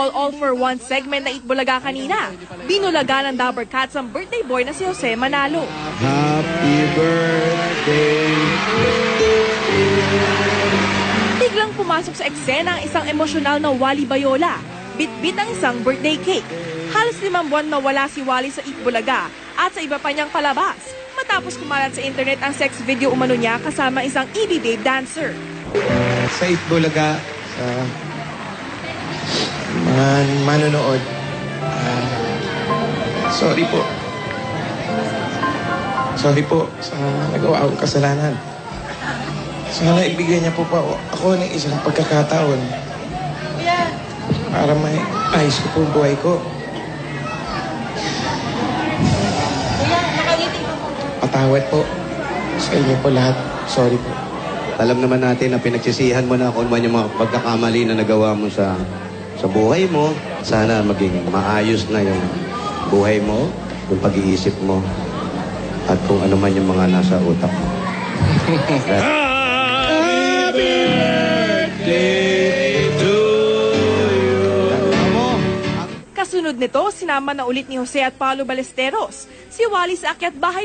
Idol All for One segment na Itbulaga kanina. Binulaga ng Dabber Cats ang birthday boy na si Jose Manalo. Happy birthday! Biglang pumasok sa eksena ang isang emosyonal na Wally Bayola. Bit-bit ang isang birthday cake. Halos 5 buwan na wala si Wally sa Itbulaga at sa iba pa niyang palabas. Matapos kumalat sa internet ang sex video umano niya kasama isang EB Babe dancer. Sa Itbulaga, sa manonood, sorry po sa nagawa akong kasalanan. Sana ibigay niya po pa ako ng isang pagkakataon para may ayos ko po ang buhay ko. Patawad po sa inyo po lahat. Sorry po. Alam naman natin na pinagsisihan mo na kung man yung mga pagkakamali na nagawa mo sa buhay mo. Sana maging maayos na yung buhay mo, yung pag-iisip mo, at kung ano man yung mga nasa utak mo. Happy birthday to you. Kasunod nito, sinama na ulit ni Jose at Paolo Ballesteros si Wally sa akyat bahay